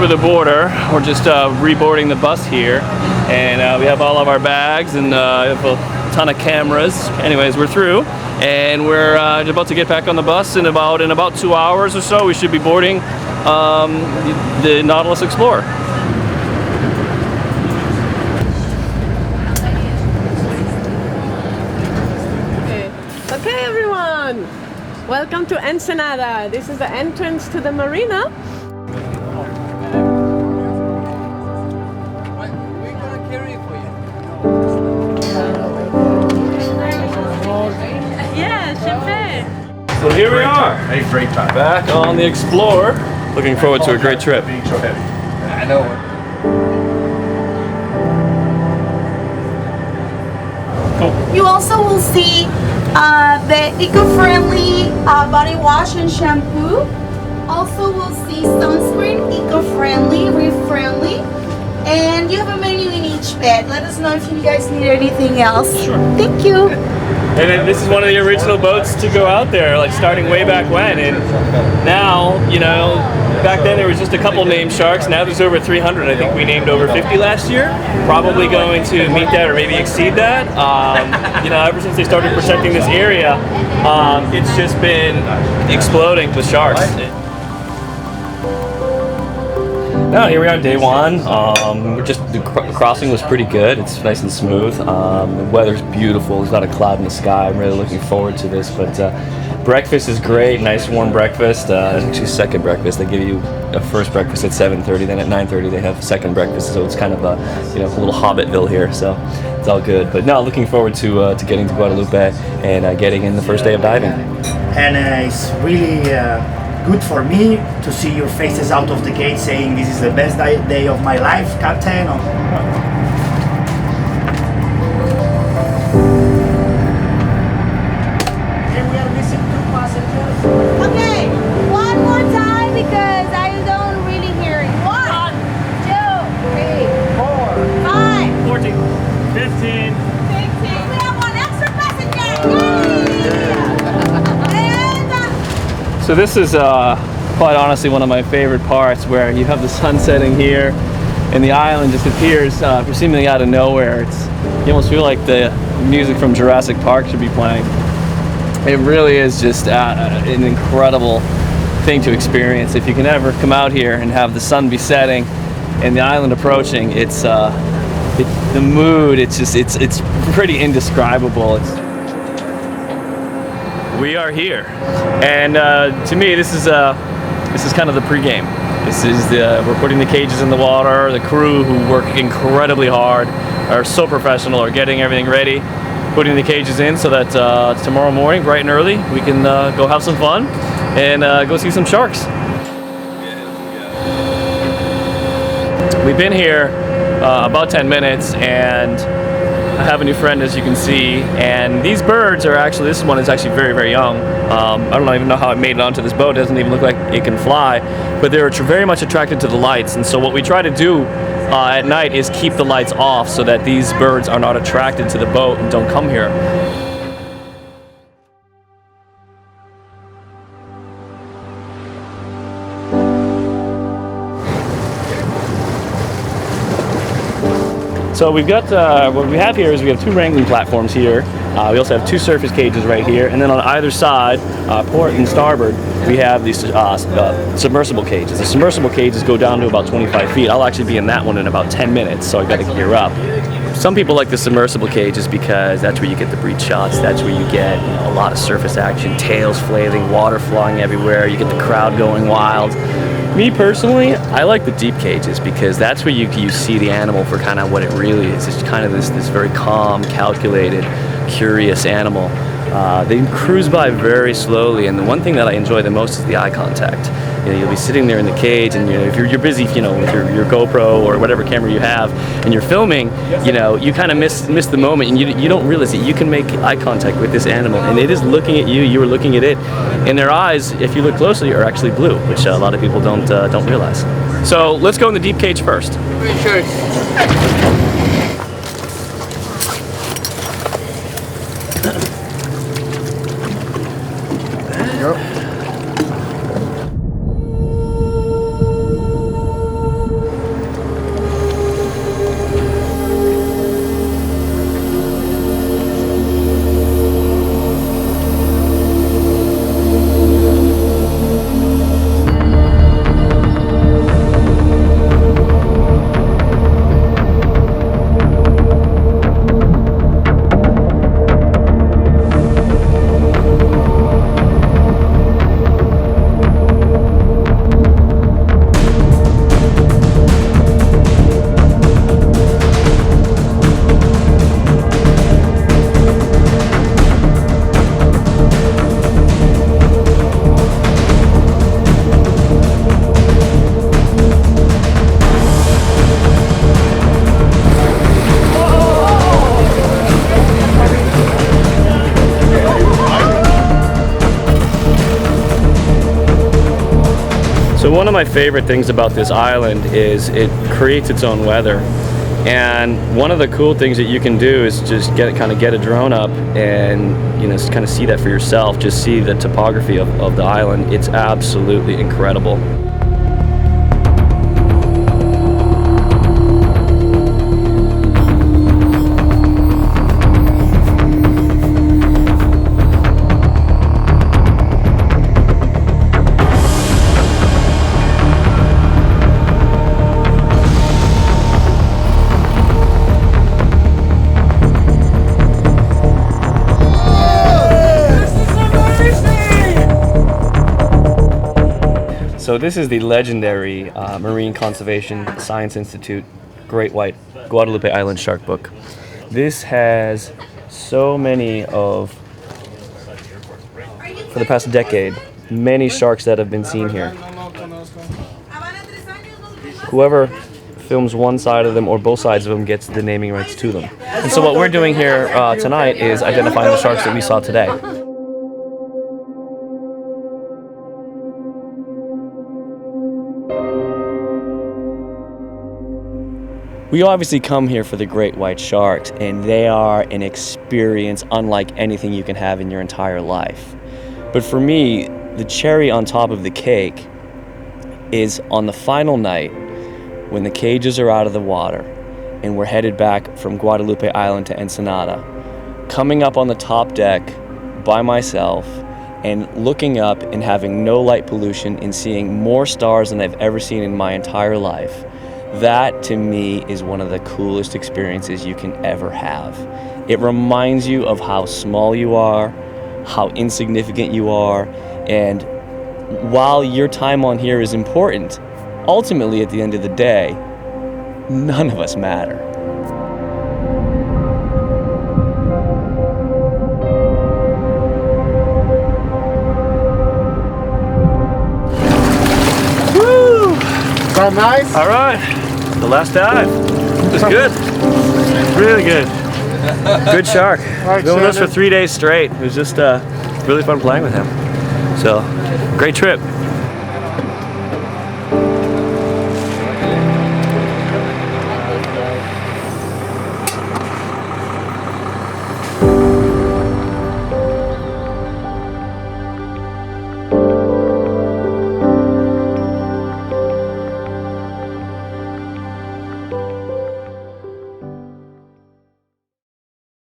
over the border. We're just reboarding the bus here, and we have all of our bags and we have a ton of cameras. Anyways, we're through, and we're about to get back on the bus in about 2 hours or so. We should be boarding the Nautilus Explorer. Okay, everyone, welcome to Ensenada. This is the entrance to the marina. We're gonna carry it for you. Yeah, champagne. So here we are, A great time. back on the Explorer. Looking forward to a great trip. Being so heavy. I know. You also will see the eco-friendly body wash and shampoo. Also will see sunscreen, eco-friendly, reef-friendly. And you have a menu in each bed. Let us know if you guys need anything else. Sure. Thank you. And then this is one of the original boats to go out there, like starting way back when. And now, you know, back then there was just a couple named sharks. Now there's over 300. I think we named over 50 last year. Probably going to meet that or maybe exceed that. You know, ever since they started protecting this area, it's just been exploding with sharks. No, here we are, day one. The crossing was pretty good. It's nice and smooth. The weather's beautiful. There's not a cloud in the sky. I'm really looking forward to this. But breakfast is great. Nice warm breakfast. There's actually second breakfast. They give you a first breakfast at 7:30. Then at 9:30 they have second breakfast. So it's kind of a little Hobbitville here. So it's all good. But no, looking forward to getting to Guadalupe and getting in the first day of diving. And it's really good for me to see your faces out of the gate saying this is the best day of my life, Captain. And we are missing 2 passengers. Okay, one more time because I don't really hear it. 1, 2, 3, 4, 5, 14, 15. 16. We have one extra passenger. Yay! So this is quite honestly one of my favorite parts, where you have the sun setting here and the island just appears seemingly out of nowhere. You almost feel like the music from Jurassic Park should be playing. It really is just an incredible thing to experience. If you can ever come out here and have the sun be setting and the island approaching, it's the mood. It's pretty indescribable. We are here, and to me, this is kind of the pregame. This is we're putting the cages in the water. The crew, who work incredibly hard, are so professional, are getting everything ready, putting the cages in so that tomorrow morning, bright and early, we can go have some fun and go see some sharks. We've been here about 10 minutes, and I have a new friend, as you can see, and these birds are actually, this one is actually very, very young. I don't even know how it made it onto this boat. It doesn't even look like it can fly, but they're very much attracted to the lights. And so what we try to do at night is keep the lights off so that these birds are not attracted to the boat and don't come here. So we've got, what we have here is we have 2 wrangling platforms here. We also have 2 surface cages right here, and then on either side, port and starboard, we have these submersible cages. The submersible cages go down to about 25 feet. I'll actually be in that one in about 10 minutes, so I've got to gear up. Some people like the submersible cages because that's where you get the breach shots. That's where you get a lot of surface action, tails flailing, water flying everywhere. You get the crowd going wild. Me personally, I like the deep cages because that's where you see the animal for kind of what it really is. It's kind of this very calm, calculated, curious animal. They cruise by very slowly, and the one thing that I enjoy the most is the eye contact. You'll be sitting there in the cage, and if you're busy, with your GoPro or whatever camera you have, and you're filming, you kind of miss the moment, and you don't realize that you can make eye contact with this animal, and it is looking at you. You are looking at it, and their eyes, if you look closely, are actually blue, which a lot of people don't realize. So let's go in the deep cage first. Sure. So one of my favorite things about this island is it creates its own weather. And one of the cool things that you can do is just get a drone up and kind of see that for yourself. Just see the topography of the island. It's absolutely incredible. So this is the legendary Marine Conservation Science Institute Great White Guadalupe Island Shark Book. This has so many for the past decade, many sharks that have been seen here. Whoever films one side of them or both sides of them gets the naming rights to them. And so what we're doing here tonight is identifying the sharks that we saw today. We obviously come here for the great white sharks, and they are an experience unlike anything you can have in your entire life. But for me, the cherry on top of the cake is on the final night when the cages are out of the water and we're headed back from Guadalupe Island to Ensenada, coming up on the top deck by myself and looking up and having no light pollution and seeing more stars than I've ever seen in my entire life. That, to me, is one of the coolest experiences you can ever have. It reminds you of how small you are, how insignificant you are, and while your time on here is important, ultimately, at the end of the day, none of us matter. Woo! So nice. All right. The last dive. It was good. Really good. Good shark. Right, Been with us for Shannon. 3 days straight. It was just really fun playing with him. So, great trip.